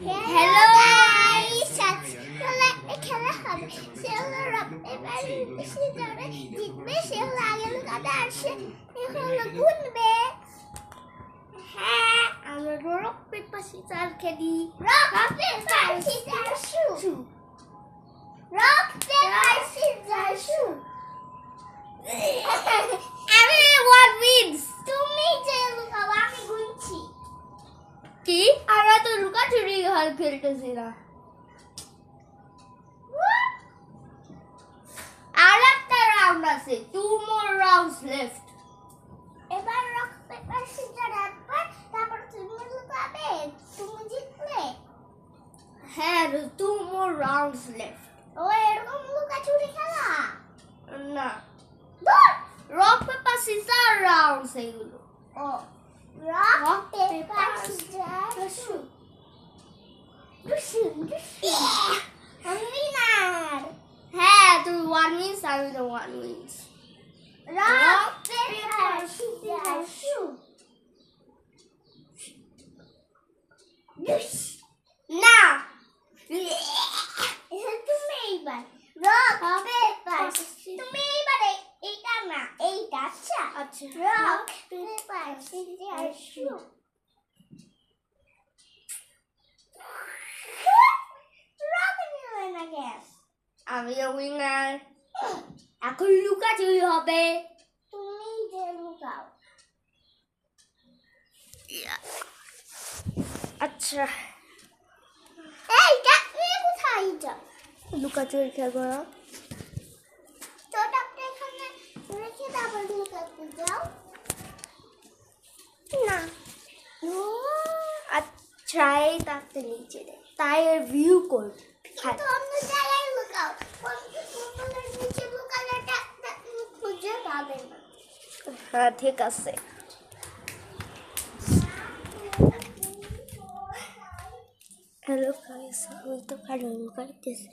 Hello guys, খেলা হবে। সে হলো এবারে সে যারা জিতবে সে হলো আগে লুকাতে আসে, হলো গুনবে। হ্যাঁ, আমরা রক পেপার সিজার খেলি। রক পেপার সিজার শু, রক পেপার সিজার শু। আমি what wins? তুমি যে লুকাও, আমি গুনছি। কি? আমরা তো লুকাচুরি হল খেলতেছি না। আর একটা রাউন্ড আছে, 2 more rounds left. এবার রক পেপার সিজার একবার, তারপর তুমি লুকাবে, তুমি জিতলে। হ্যাঁ, 2 more rounds left. ও এরকম লুকাচুরি খেলা না, রক পেপার সিজার রাউন্ডস এগুলো। ও রক পেপার সিজার শু, আমি উইনার। হ্যাঁ, তুই 1 wins, আমি তো 1 wins। রক পেপার সিজার শু। না, তুমি এইবার রক পেপার, তুমি এইবারে এইটা না এইটা। আচ্ছা আচ্ছা, রক পেপার সিজার শু। আমি উইনার। এখন লুকাচুরি হবে, তুমি যে লুকাও। আচ্ছা, এই তুমি কোথায় যাও? লুকাচুরি খেলবো না, ছোটটা এখানে রেখে তারপর লুকাতে যাও না। আচ্ছা, এই তাতে নিচে দে, তাই ভিউ করবে। কিন্তু অন্য জায়গায় লুকাও, কোনের নিচে লুকালে খুঁজে পাবে না। হ্যাঁ ঠিক আছে। হ্যালো গাইস, আমি তো খালি লুকাইতেছি।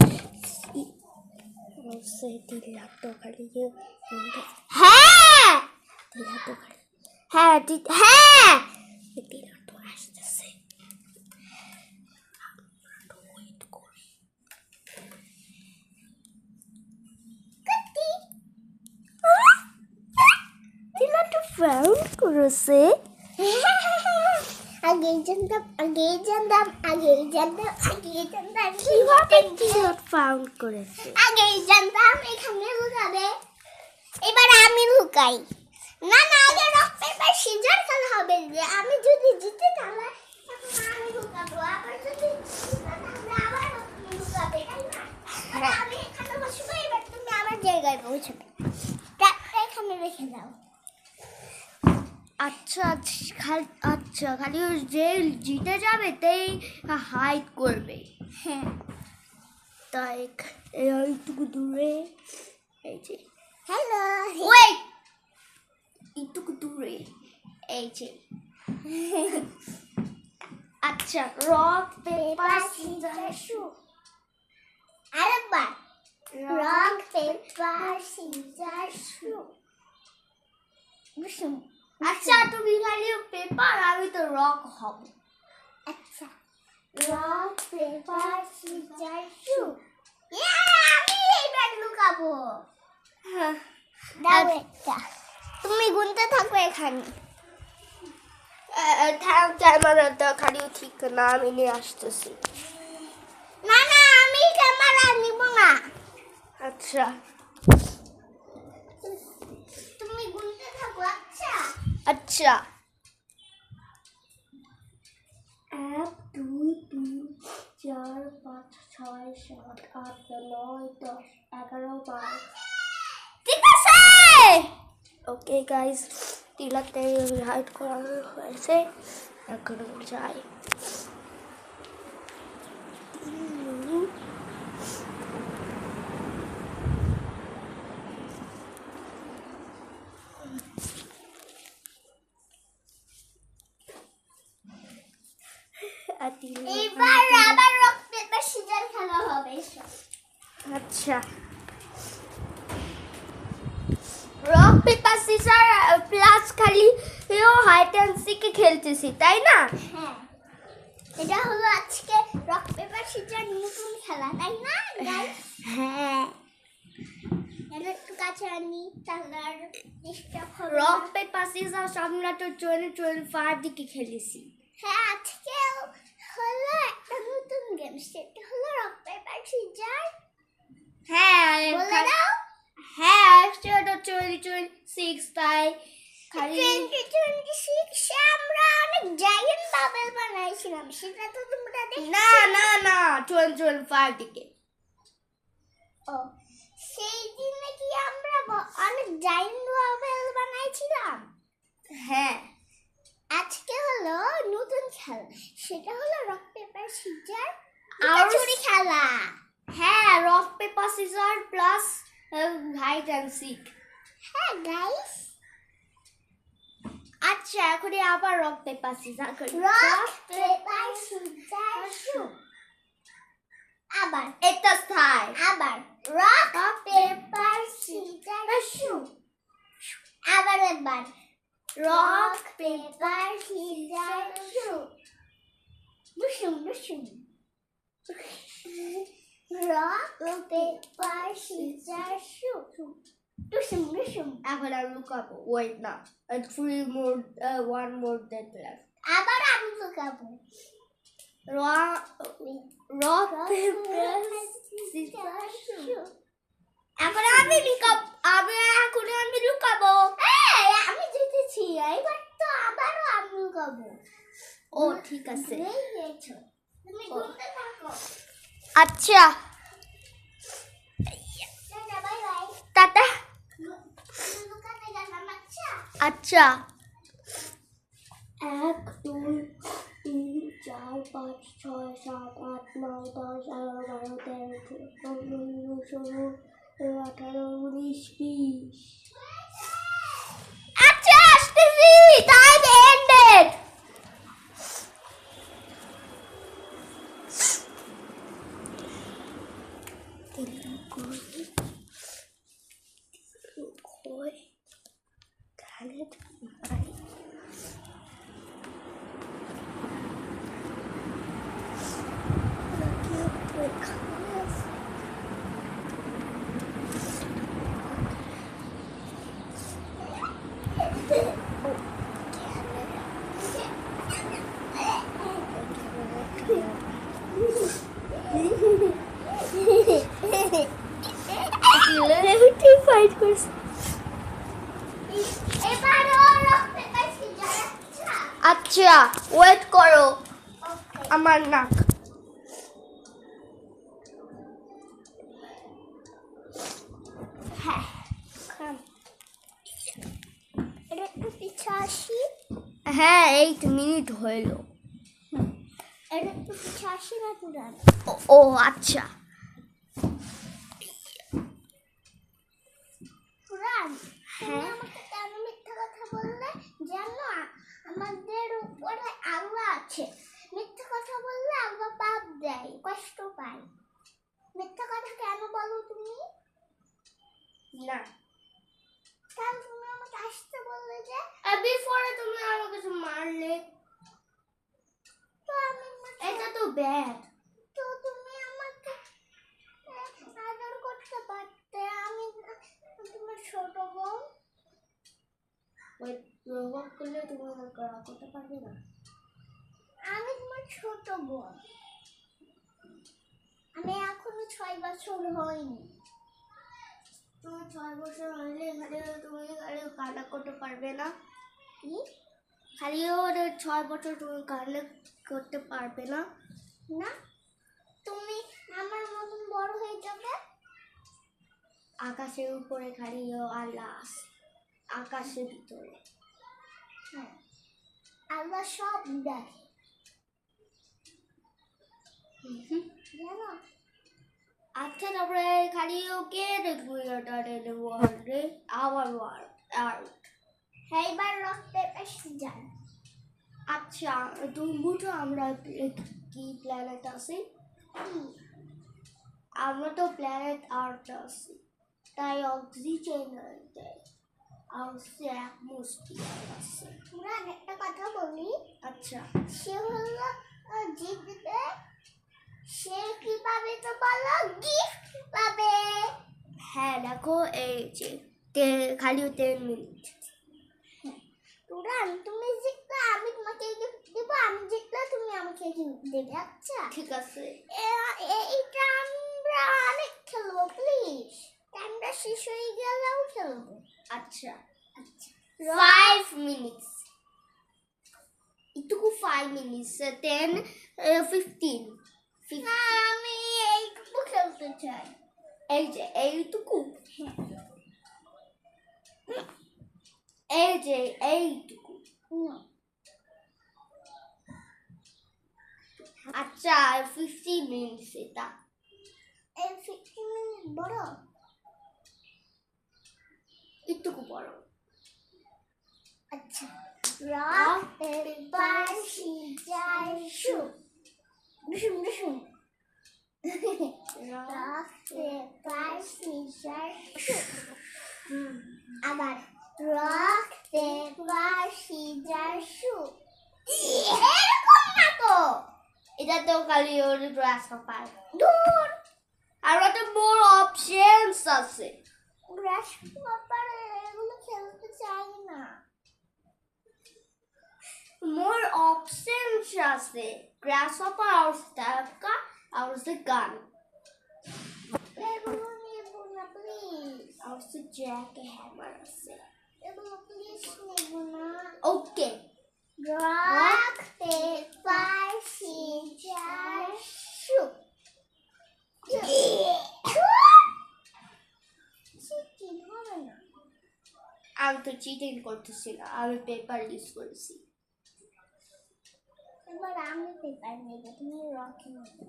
দিলা তো খালি, হ্যাঁ দিলা তো খালি, হ্যাঁ হ্যাঁ দিলা তো আসতেছে। দিলা তো ফাউন্ড করেছে। আগে জানতাম, আগে জানতাম, আগে জানতাম, আগে জানতাম কিভাবে টিলাট ফাউন্ড করেছে। আগে জানতাম এখানে লুকাবে। এবার আমি লুকাই। না না, আগে রক পেপার সিজার খেলা হবে। আমি যদি জিতে তাহলে আমি লুকাবো, আবার যদি তাহলে আবার লুকাবে, তাই না? আমি এখানে বসবো, এবার তুমি আমার জায়গায় পৌঁছাবে। এখানে রেখে দাও। আচ্ছা আচ্ছা, খালি যে জিতে যাবে তাই হাইড করবে। হ্যাঁ, তাই এইটুকু দূরে, এই যে হ্যালো, ওয়েট, এইটুকু দূরে, এই যে। আচ্ছা, রক পেপার সিজার শু। আরেকবার, রক পেপার সিজার শু। আচ্ছা, তুমি খালি পেপার, আমি তো রক হব। আচ্ছা, রক পেপার সিজার শু। আমি এইবার লুকাবো। দাও একটা, তুমি গুনতে থাকো এখানে। ক্যামেরাটা খালি ঠিক না, আমি নিয়ে আসতেছি। না না, আমি ক্যামেরা নিব না। আচ্ছা, তুমি গুনতে থাকো। আচ্ছা আচ্ছা, 1 2 3 4 5 6 7 8 9 10 11 12। ঠিক আছে, ওকে গাইস, টিলাতে হাইড করানো হয়েছে, এখন যাই। এবার আবার রক পেপার সিজার খেলা হবে। আচ্ছা, রক পেপার সিজার প্লাস খালি হাইড অ্যান্ড সিক খেলতেছি, তাই না? হ্যাঁ, এটা হলো আজকে তাহলে ডিস্টার্ব হবে রক পেপার সিজার আমরা তো 2025 দিকে খেলেছি। হ্যাঁ আজকে হলো একটা নতুন গেম, সেটা হলো রক পেপার সিজার। হ্যাঁ বলে দাও। হ্যাঁ সেটা 2026 তাই খালি 2026 আমরা অনেক জায়ান্ট বাবল বানাইছিলাম, সেটা তো তোমরা দেখছো। না না না 2025 দিকে। ও সেই দিন নাকি আমরা অনেক জায়ান্ট বাবল বানাইছিলাম। হ্যাঁ আজকে হলো নতুন খেলা, সেটা হলো রক পেপার সিজার আর চুরি খেলা। হ্যাঁ rock paper scissor plus hide and seek. হ্যাঁ গাইস, আচ্ছা এখন আবার রক পেপার সিজার করি। Rock paper scissor shoot. আবার এটা স্থায় আবার রক পেপার সিজার শু। আবার একবার রক পেপার সিজার শু। দুশুম দুশুম। রক পেপার সিজার শু। দুশুম দুশুম। এখন আর লুকাবো। ওয়েট না, 3 more 1 more dead left. আবার আমি লুকাবো। রক পেপার সিজার শু। এখন আমি লুকাবো। এই, আমি জিতেছি, এবার তো আবারও আমি লুকাবো। ও ঠিক আছে। এই গেছো, তুমি ঘুরতে থাকো। আচ্ছা টাটা, বাই বাই। টাটা। লুকাতে গেলাম। আচ্ছা আচ্ছা 1 2 3 4 5 6 7 8 9 10 11 12 13 14 15 16 17 18 19 20। আচ্ছা আসতেছি, টাইম এন্ডেড। ফাইট করছে। এবারও রক পেপার সিজার। আচ্ছা ওয়েট করো, ওকে আমার নাক। হ্যাঁ, এটা একটু পিছা আসি। হ্যাঁ 8 মিনিট হইল। এটা একটু পিছা আসি না পুরান। ও আচ্ছা পুরান, তুমি হ্যাঁ। আমাকে কেন মিথ্যা কথা বললে? জানো আমাদের উপরে আল্লাহ আছে, মিথ্যা কথা বললে আল্লাহ পাপ দেয়, কষ্ট পায়। মিথ্যা কথা কেন বলো তুমি? না কাল তুমি আমাকে আসতে বললে যে, বিফোরে তুমি আমাকে মারলে, তো আমি এটা তো ব্যাড। তো তুমি আমাকে আদর করতে পারতে। আমি তোমার ছোট বোন। ওই প্রভাব করলে তুমি আমাকে রাগ করতে পারবে না। আমি তোমার ছোট বোন। আমি এখনো 6 বছর হয়নি। তুমি 6 বছর হইলে খালি তুমি খালি কান্না করতে পারবে না। কি? খালি ওর 6 বছর তুমি কান্না করতে পারবে না। না, তুমি আমার মতন বড় হয়ে যাবে। আকাশের উপরে খালি আল্লাহ আছে, আকাশের ভিতরে। হ্যাঁ, আল্লাহ সব দেখে, জানো। আচ্ছা তারপরে খালি ওকে দেখবো ওয়ার্ল্ডে আওয়ার ওয়ার্ল্ড আর। হ্যাঁ, এবার রক পেপার সিজার। আচ্ছা তুমি বুঝো আমরা কি প্ল্যানেট আছি? আমরা তো প্ল্যানেট আর্থ আছি, তাই অক্সিজেন দেয় আর অ্যাটমসফিয়ার আছে। আমরা একটা কথা বলি। আচ্ছা সে হলো জিতবে, সে কি পাবে তো বলো? গিফট পাবে। হ্যাঁ দেখো এই যে খালি 10 মিনিট। তুরান তুমি জিতলে আমি তোমাকে গিফট দেব, আমি জিতলে তুমি আমাকে গিফট দেবে। আচ্ছা ঠিক আছে। এইটা আমরা অনেক খেলবো, প্লিজ। টাইমটা শেষ হয়ে গেলেও খেলবো। আচ্ছা আচ্ছা 5 মিনিটস, এটুকু 5 মিনিটস 10 15 না, আমি এইটুকু খেলতে চাই। এই যে এইটুকু, এই যে এইটুকু। না, আচ্ছা 50 মিনিটস এটা। এই 15 মিনিট বড়। এটুকু বড়। আচ্ছা রক পেপার সিজার শুট। দুশুম দুশুম। Rock paper scissor shoot. আবার রক পেপার সিজার শুট। এরকম না তো। এটা তো খালি ওর গ্রাস পার। দূর। আর ওটা মোর অপশনস আছে। গ্রাস পেপার এগুলো খেলতে চাই না। মোর অপশনস আছে। গ্রাসহপার আর স্টাফকা আর গান। এগুলো নেবো না, প্লিজ। আর জ্যাক হ্যামার আছে। এগুলো প্লিজ নেবো না। Okay. Rock paper scissor shoot. Cheating হবে না। আমি তো চিটিং করতেছি না, আমি পেপার ইউজ করেছি। এবার আমি পেপার নেব, তুমি রক নেবে।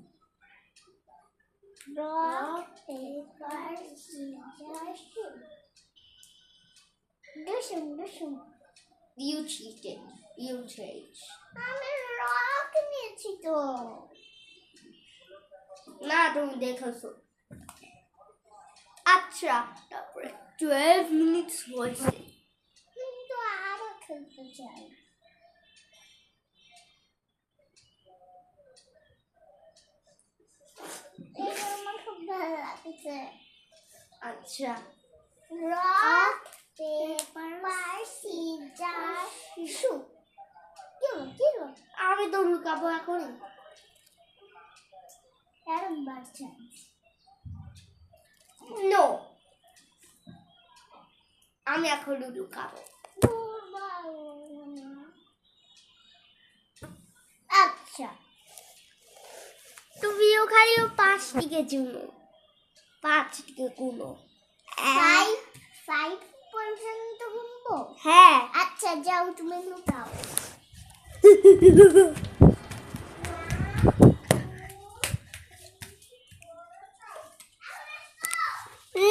Rock paper scissor shoot. দুশুম দুশুম। You cheated. You changed. আমি রক নিয়েছি তো। না তুমি দেখেছো। আচ্ছা তারপরে 12 মিনিটস হয়েছে। কিন্তু আরো খেলতে চাই। এটা আমার খুব ভালো লাগছে। আচ্ছা রক পেপার সিজার শুট। কি হলো? আমি তো লুকাবো এখনই। এরম বাচ্চা। নো, আমি এখন লুকাবো। আচ্ছা তুমিও খালি 5 দিকে চুনো, 5 দিকে গুনো। 5 পর্যন্ত গুনবো। হ্যাঁ। আচ্ছা যাও তুমি লুকাও।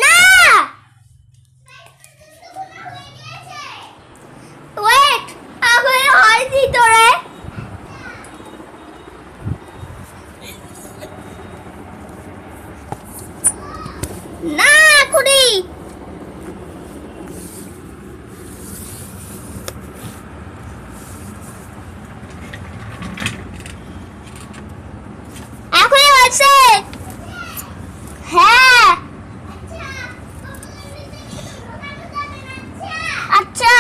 না ওয়েট, আমি হয়নি তোরে। না কুড়ি। এখনই হয়েছে। হ্যাঁ আচ্ছা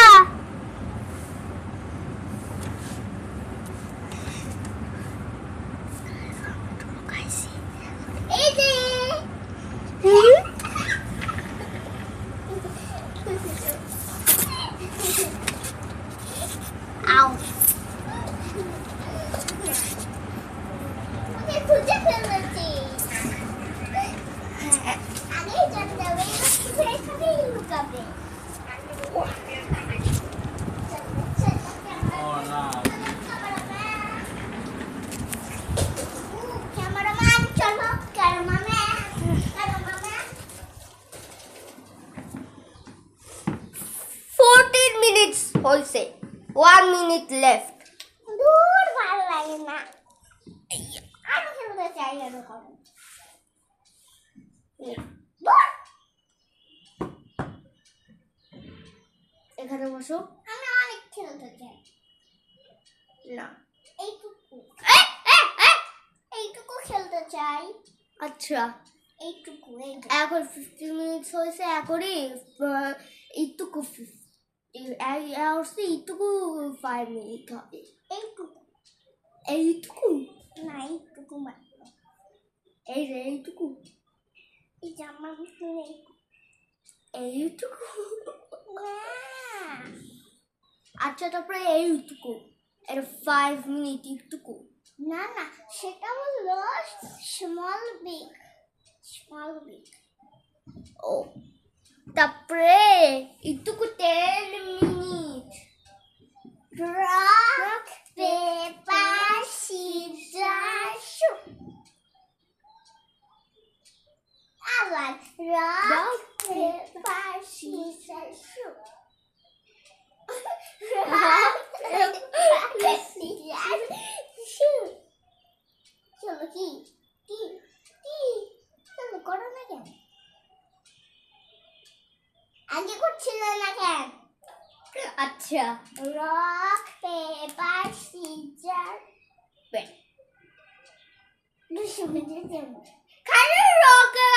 এই যে আও ওকে খুঁজে ফেলেছি। আগেই জানতে হবে এখানেই লুকাবে। ক্যামেরাম্যান চলো, ক্যামেরাম্যান। 14 মিনিটস হয়েছে। 1 মিনিট লেফট। দূর ভালো লাগে না। আরো খেলতে চাই এরকম। দূর। এখানে বসো। আমি অনেক খেলতে চাই। না এইটুকু এইটুকু খেলতে চাই। আচ্ছা এইটুকু এখন 15 মিনিটস হয়েছে এখনই এইটুকু এইটুকু 5 মিনিট হবে এইটুকু এইটুকু না এইটুকু মাত্র এই যে এইটুকু এই জামার ভিতরে এইটুকু না আচ্ছা তারপরে এইটুকু এটা 5 মিনিট এইটুকু না না সেটা হলো স্মল বিগ ও তারপরে এইটুকু 10 minute rock paper scissor shoot আবার রক পেপার সিজার শুট চলো কি কি কি চলো করো না কেন আগে করছিল না কেন আচ্ছা রক পেপার সিজার পেন কেন কেন রকে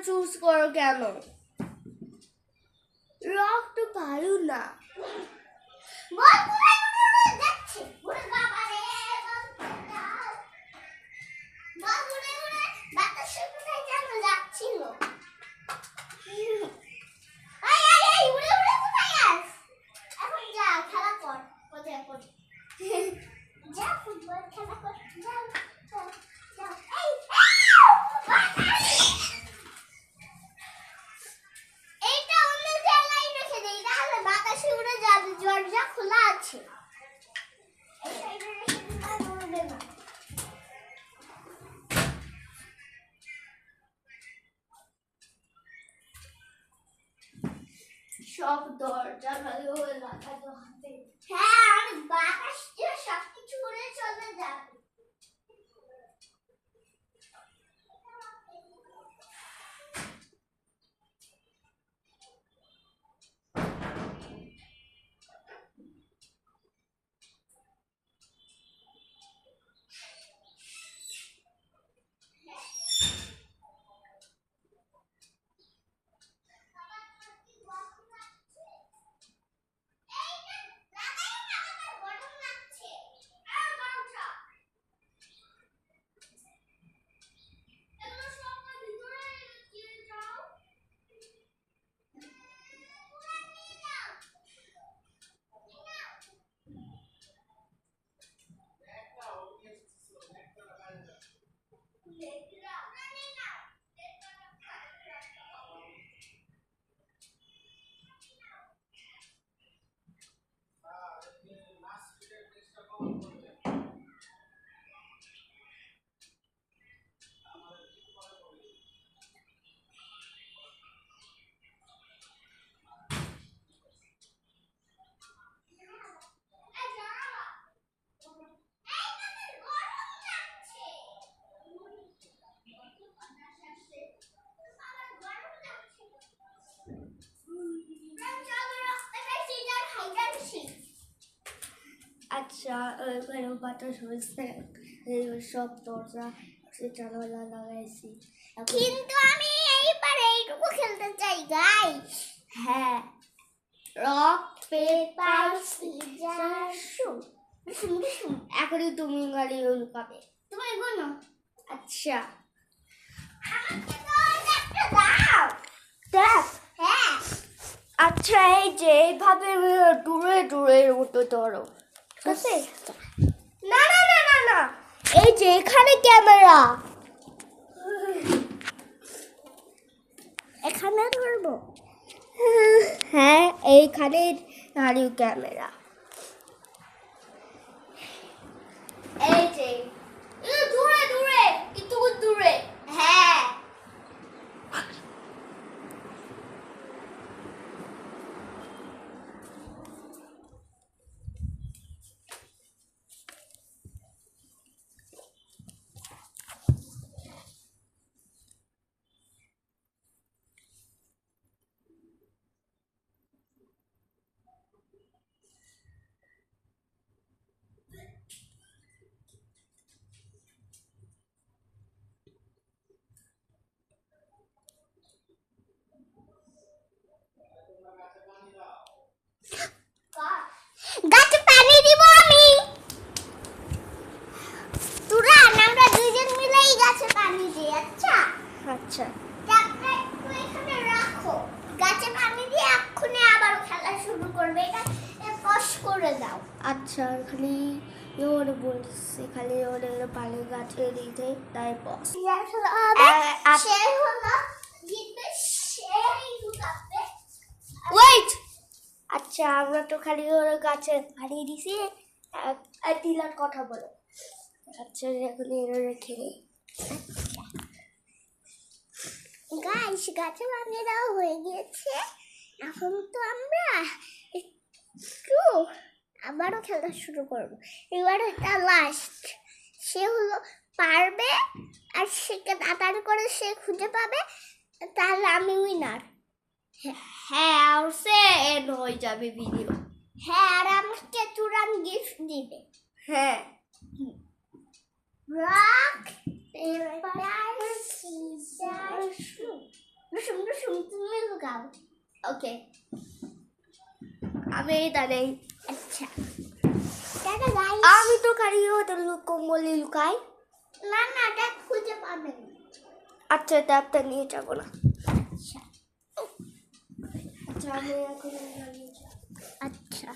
চুজ করো কেন রক তো ভালো না যাচ্ছে ওরে বাবা রে বাবুরে ওরে বাতাসে কোথায় যেন যাচ্ছিল আই আই আই উড়ে উড়ে কোথায় যাস এখন যা খেলা কর কোথায় কর যা ফুটবল খেলা কর যাও যাও যাও এই এইটা অন্য জায়গায় রেখে দেই তাহলে বাতাসে উড়ে যাবে দরজা খোলা আছে এই সাইডে রেখে দিলে আর উড়বে না সব দরজা ভালো লাগাতে হবে হ্যাঁ আর বাতাস দিয়ে সবকিছু উড়ে চলে যাবে আচ্ছা এখানে বাতাস হয়েছে সব দরজা জানালা লাগাইছি কিন্তু আমি এইবারে এইটুকু খেলতে চাই গাইস হ্যাঁ রক পেপার সিজার শুট এখনই তুমি গাড়ি পাবে তুমি গুনো আচ্ছা আমাকে তো একটা দাও দেখ হ্যাঁ আচ্ছা এই যে এইভাবে দূরে দূরে মতো ধরো ঠিক আছে না না না না না এই যে এখানে ক্যামেরা এখানে ধরবো হ্যাঁ এইখানে দাঁড়িয়ে ক্যামেরা এই যে দূরে দূরে একটু দূরে হ্যাঁ আচ্ছা ট্যাপটা একটু এখানে রাখো, গাছে পানি দিয়ে এক্ষুনি আবারও খেলা শুরু করবে, এটা কষ করে দাও। আচ্ছা খালি ওরে বলছে খালি ওরে পানি গাছে দিতে তাই বস সে হলো জিতবে, সেই ঢুকাবে। ওয়েট আচ্ছা আমরা তো খালি ওর গাছে পানি দিছি আর দিলার কথা বলো। আচ্ছা এখন এর রেখে নেই। গাইস গাছে পানি দেওয়া হয়ে গিয়েছে, এখন তো আমরা একটু আবারও খেলা শুরু করব। এবার এটা লাস্ট, সে হলো পারবে আর সেকে তাড়াতাড়ি করে সে খুঁজে পাবে, তাহলে আমি উইনার। হ্যাঁ আর সে এন্ড হয়ে যাবে ভিডিও। হ্যাঁ, আর আমাকে চূড়ান গিফট দিবে। হ্যাঁ রক পেপার সিজার শুট। রুসুম তুমি লুকাও। ওকে আমি দাঁড়াই। আচ্ছা টাটা গাইস। আমি তো খালি ওদের কম্বলে লুকাই। না না, এটা খুঁজে পাবেন। আচ্ছা ট্যাপটা নিয়ে যাবো না। আচ্ছা আচ্ছা আমি এখন নিয়ে যাব। আচ্ছা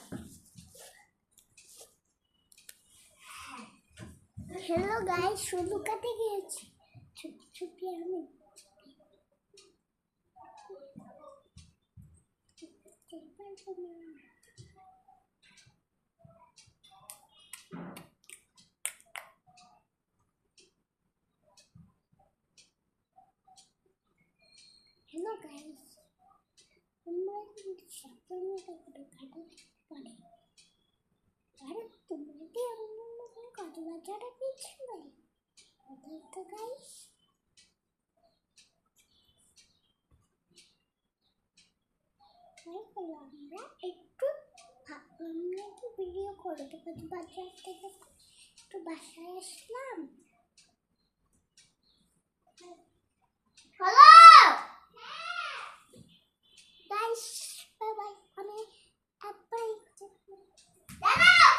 হ্যালো গাইস, শুধু কাটে গিয়েছি চুপি চুপি আমি। হ্যালো গাইস, আমরা কিন্তু সাবধানে কাটতে পারি, কারণ তোমাকে আমার মতন কত বাচ্চারা পিছনে তো গাইস। আমরা একটু ভিডিও করতে পারি, বাজার থেকে একটু বাসায় আসলাম। হ্যালো গাইস, বাই বাই, আমি একবারই দাঁড়াও।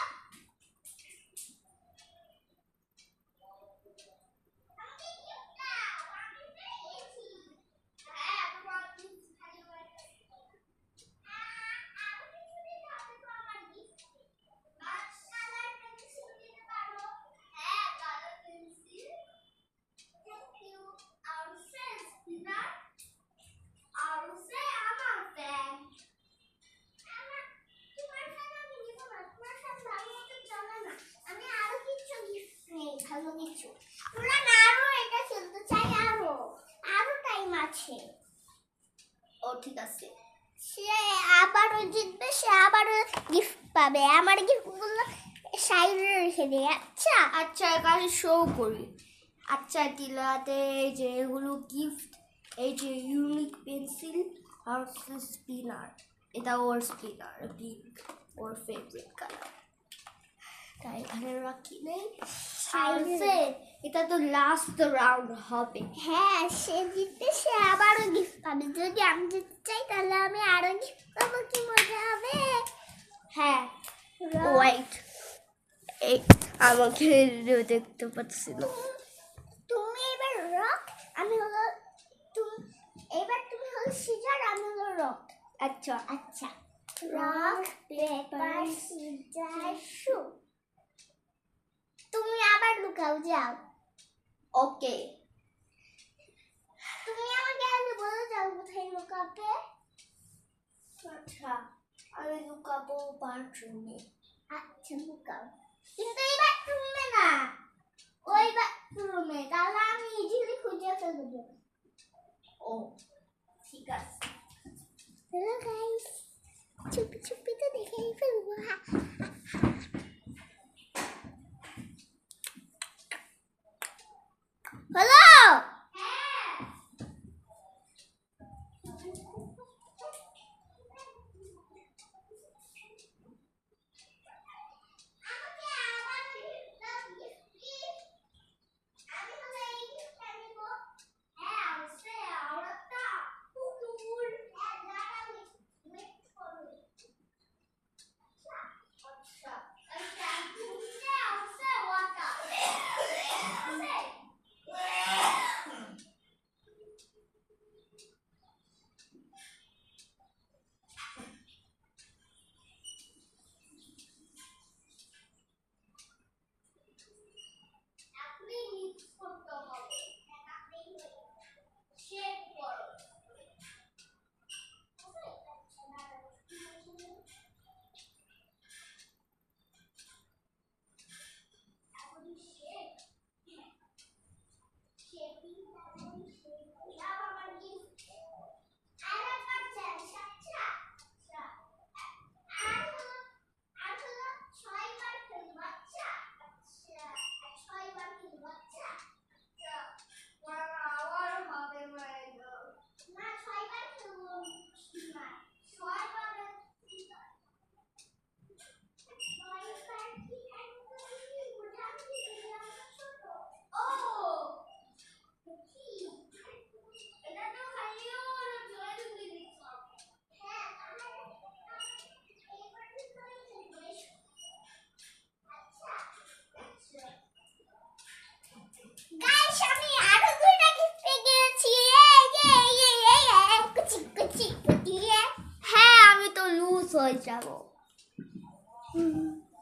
আমি আরো কিছু গিফট নেই, ভালো কিছু। তোমরা না আরো এটা খেলতে চাই, আরো টাইম আছে। ও ঠিক আছে। সে আবারও জিতবে, সে আবারও গিফট পাবে। আমার গিফটগুলো সাইডে রেখে দিই। আচ্ছা আচ্ছা কাছে শো করি। আচ্ছা টিলাতে এই যে এগুলো গিফট, এই যে ইউনিক পেন্সিল আর স্পিনার, এটা ওর স্পিনার পিঙ্ক, ওর ফেভারিট কালার, তাই এখানে রাখি নেই। সাইডে। এটা তো লাস্ট রাউন্ড হবে। হ্যাঁ, সে জিতবে, সে আবারও গিফট পাবে। যদি আমি জিততে চাই তাহলে আমি আরো গিফট পাবো, কি মজা হবে। হ্যাঁ ওয়াইট এই আমাকে দেখতে পাচ্ছি না। তুমি এবার রক, আমি হলো তুমি, এবার তুমি হলো সিজার, আমি হলো রক। আচ্ছা আচ্ছা রক পেপার সিজার শুট। তুমি আবার লুকাও, যাও। ওকে তুমি আমাকে আগে বলে যাও কোথায় লুকাবে। আচ্ছা আমি লুকাবো বাথরুমে। আচ্ছা লুকাও, কিন্তু এই বাথরুমে না, ওই বাথরুমে, তাহলে আমি ইজিলি খুঁজে ফেলবো। ও ঠিক আছে। হ্যালো গাইস, চুপি চুপি তো দেখেই ফেলবো। হ্যালো যাব।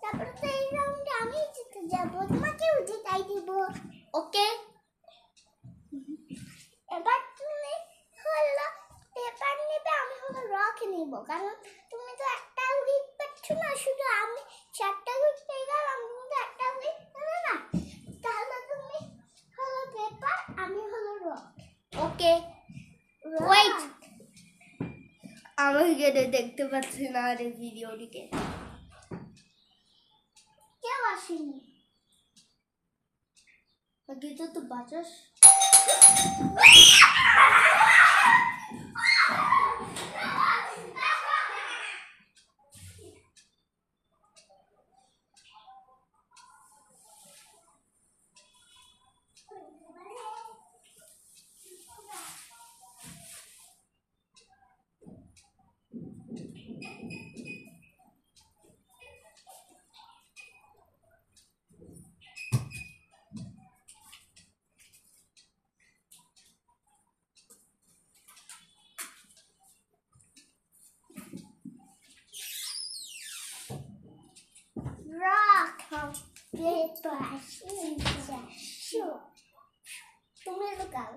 তারপরে তো এই রাউন্ডে আমি জিতে যাব, তোমাকেও জিতাই দিব। ওকে, এবার তুমি হলো পেপার নেবে, আমি হলো রক নেব, কারণ তুমি তো একটা উইক পাচ্ছ না, শুধু আমি 4টা উইক পেয়ে গেলাম, তুমি তো একটা উইক পেলে না। তাহলে তুমি হলো পেপার, আমি হলো রক। ওকে, ওয়েট, আমি গেলে দেখতে পাচ্ছি না রে ভিডিওটিকে। কেউ আসেনি। আগে তো বাতাস। রক পেপার সিজার শুট, তুমি লুকাও।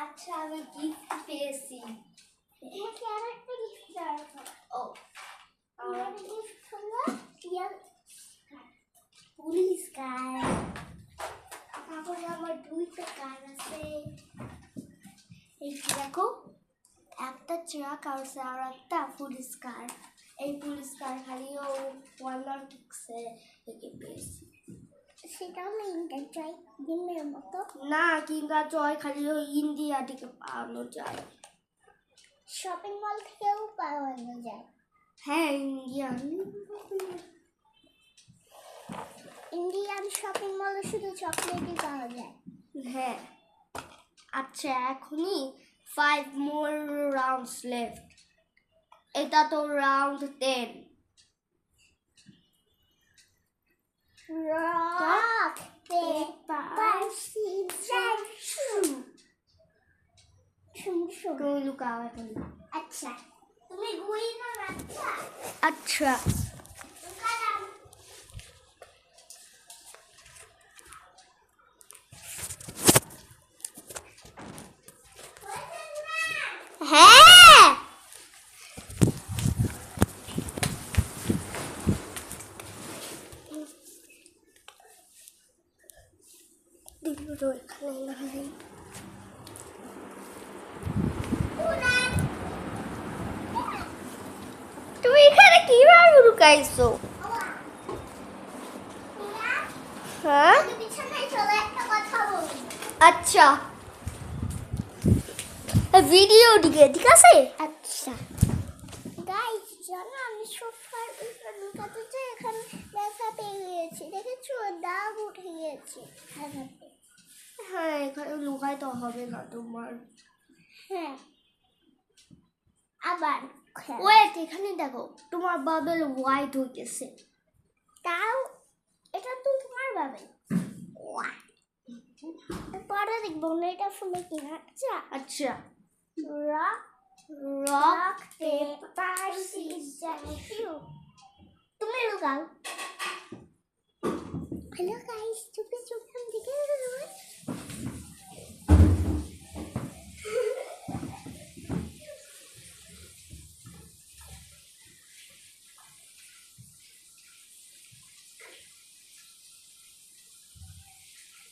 আচ্ছা, আমি গিফট পেয়েছি। তোমাকে আর একটা গিফট দেওয়ার কথা। ও, আমার গিফট হলো পুলিশ কার। তারপরে আমার 2টা কার আছে। এই দেখো, একটা ট্রাক আছে আর একটা পুলিশ কার। এই পুলিশ কার খালিও পলিটিক্সে থেকে পেয়েছি। সেটা হলো ইন্টারট্রাই গেমের মতো। না, কিংবা জয় খালিও ইন্ডিয়া থেকে পাওয়ানো যায়। শপিং মল থেকেও পাওয়ানো যায়। হ্যাঁ, ইন্ডিয়ান। ইন্ডিয়ান শপিং মলে শুধু চকলেটই পাওয়া যায়। হ্যাঁ। আচ্ছা, এখনই 5 more rounds left. এটা তো round 10। Rock paper scissor shoot. শুন। তুমি লুকাও এখন। আচ্ছা, তুমি গুই না আচ্ছা। আচ্ছা, হ্যাঁ, দিগুলো এখানে নাই। তুমি এখানে কিভাবে লুকাইছো? হ্যাঁ, বিছানায় চলে একটা কথা বলি। আচ্ছা, ভিডিওটিকে ঠিক আছে। আচ্ছা গাইস, জানো আমি সোফার উপর লুকাতে চাই, এখানে দেখা পেয়ে গিয়েছি, দেখেছো দাগ উঠে গিয়েছে দেখাতে। হ্যাঁ, এখানে লুকাই তো হবে না তোমার। হ্যাঁ, আবার ওয়েট, এখানে দেখো তোমার বাবেল হোয়াইট হয়ে গেছে। তাও এটা তো তোমার ভাবে, পরে দেখবো না এটা শুনে কি। আচ্ছা আচ্ছা, rock rock paper scissor shoot, তুমি লুকাও। হ্যালো গাইস, চুপে চুপে দিকে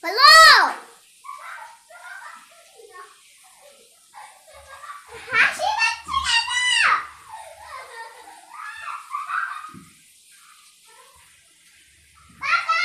হ্যালো, হাসি পাচ্ছে কেন? বাবা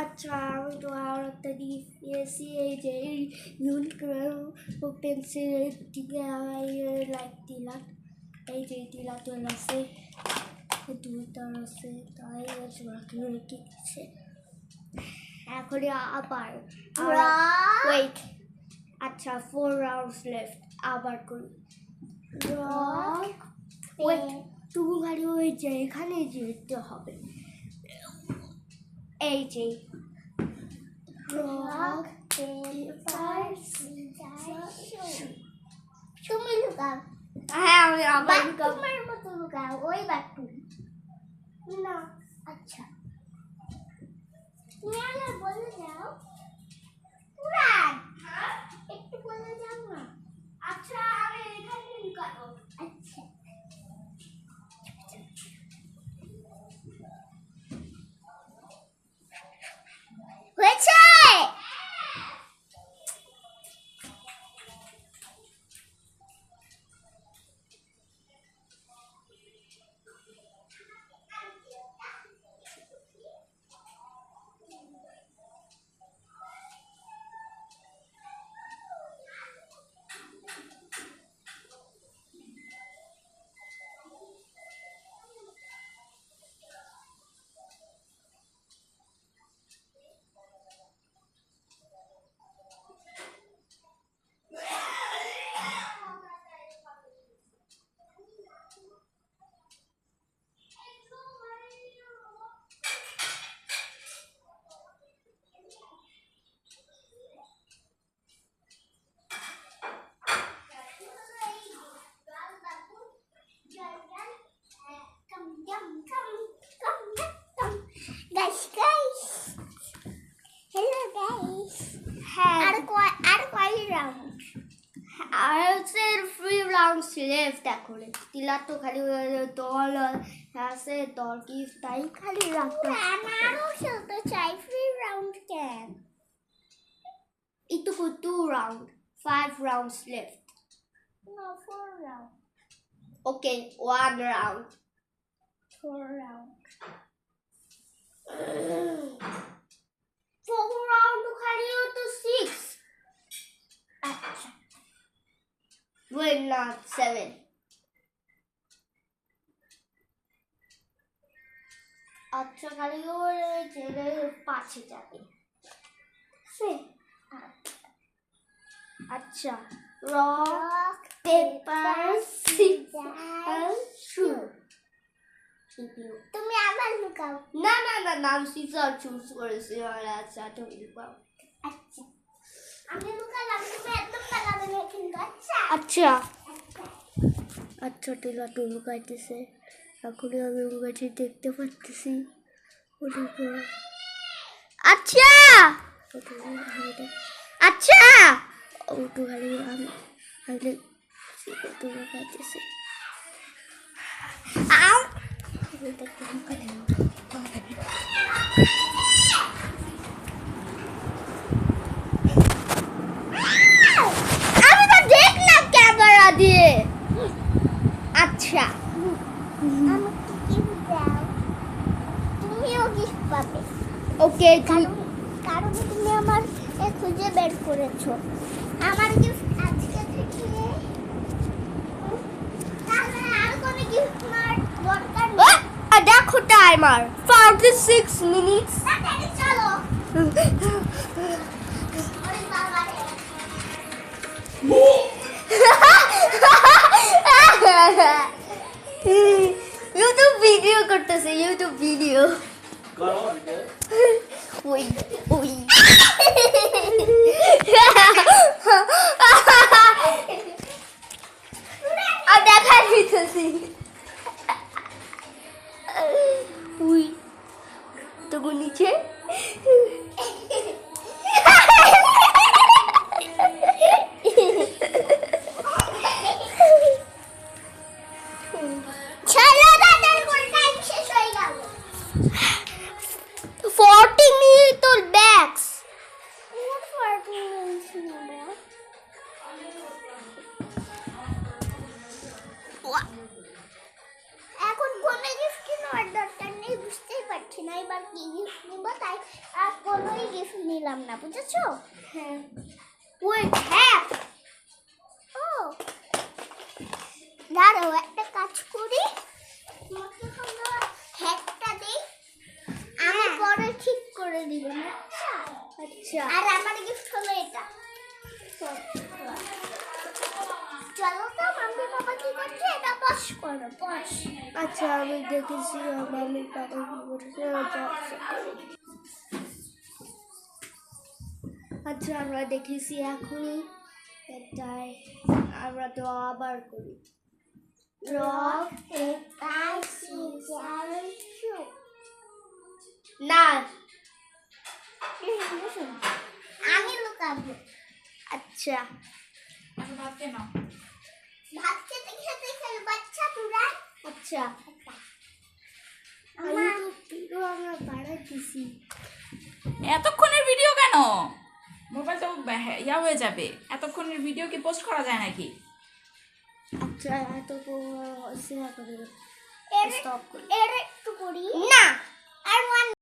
আচ্ছা আমি তো আর একটা গিফট পেয়েছি এই যে ইউনিক পেন্সিলের দিকে লাইক দিলাম এই যে দিলাতের আছে দুইটার আছে তাই রেখে দিচ্ছে এখন আবার ওয়েট আচ্ছা 4 রাউন্ডস লেফট আবার করি রক ওয়েট তুমি খালি ওই যে এখানে যেতে হবে এই যে রক পেপার সিজার তুমি লুকাও হ্যাঁ আমি আবার তোমার মতো লুকাও ওই বাটু না আচ্ছা তুমি আগে বলে যাও পুরান একটু বলে যাও না আচ্ছা আমি এখানে লুকাবো আচ্ছা হয়েছে guys hello guys হ্যাঁ আর কয় রাউন্ড আর হচ্ছে 3 রাউন্ডস লেফট এখন তিলা তো খালি দল আছে দল কি তাই খালি রাখতে আমারও খেলতে চাই 3 রাউন্ড কেন এইটুকু 2 round 5 rounds left no 4 round ওকে 1 রাউন্ড 4 রাউন্ড 4 রাউন্ড খালি তো 6 আচ্ছা Wait, not 7. আচ্ছা খালি ওর ছেলে 5 যাবে সে আচ্ছা রক পেপার সিজার শুট তুমি আবার লুকাও না না না নাম সিজার চুজ করেছি আর আচ্ছা তুমি লুকাও আচ্ছা আমি লুকালাম তুমি একদম লাগাবে না কিন্তু আচ্ছা আচ্ছা আচ্ছা টিলা তো লুকাইতেছে এখন আমি লুকাচ্ছি দেখতে পাচ্ছি আচ্ছা আচ্ছা ওটু খালি আমি তো লুকাইতেছে আমি তো দেখলাম ক্যামেরা দিয়ে আচ্ছা আমাকে গিফট দাও তুমিও গিফট পাবে ওকে কারণ তুমি আমার খুঁজে বের করেছো আমার গিফট আজকে থেকে তাহলে আর কোনো গিফট মার দরকার নেই দেখো টাইমার 46 মিনিটস তাড়াতাড়ি চলো ওরে বাবা রে ইউটিউব ভিডিও করতেছে ইউটিউব ভিডিও ওই ওই আর দেখা দিতেছি উই তো নিচে চলো দাদার কোন টাইম শেষ হয়ে গেল 40 মিনিট তোর ব্যাকস এখন কোন গিফট নেওয়ার দরকার নেই বুঝতেই পারছি না এবার কি গিফট নিব, তাই আর কোনোই গিফট নিলাম না, বুঝেছো? হ্যাঁ ওয়েট হ্যাঁ ও দাঁড়াও, একটা কাজ করি, তোমাকে হলো হ্যাটটা দিই, আমি পরে ঠিক করে দিব। আচ্ছা আচ্ছা আর আমার গিফট হলো এটা। চলো তো, মাম্মি পাপা কি করছে এটা পশ করো, পশ। আচ্ছা আমি দেখেছি মাম্মি পাপা কি করছে আচ্ছা আমরা দেখেছি এখনই এটাই আমরা তো আবার করি রক পেপার সিজার শুট। না আমি লুকাবো। আচ্ছা ভাত খেতে খেতে খেলবো, আচ্ছা তোরা? আচ্ছা আমি আমার তো ভিডিও আমরা বাড়াই দিছি এতক্ষণের ভিডিও কেন? মোবাইল তো ইয়া হয়ে যাবে। এতক্ষণের ভিডিও কি পোস্ট করা যায় নাকি? আচ্ছা এত সিনেমা করে এর স্টপ করি এর একটু করি।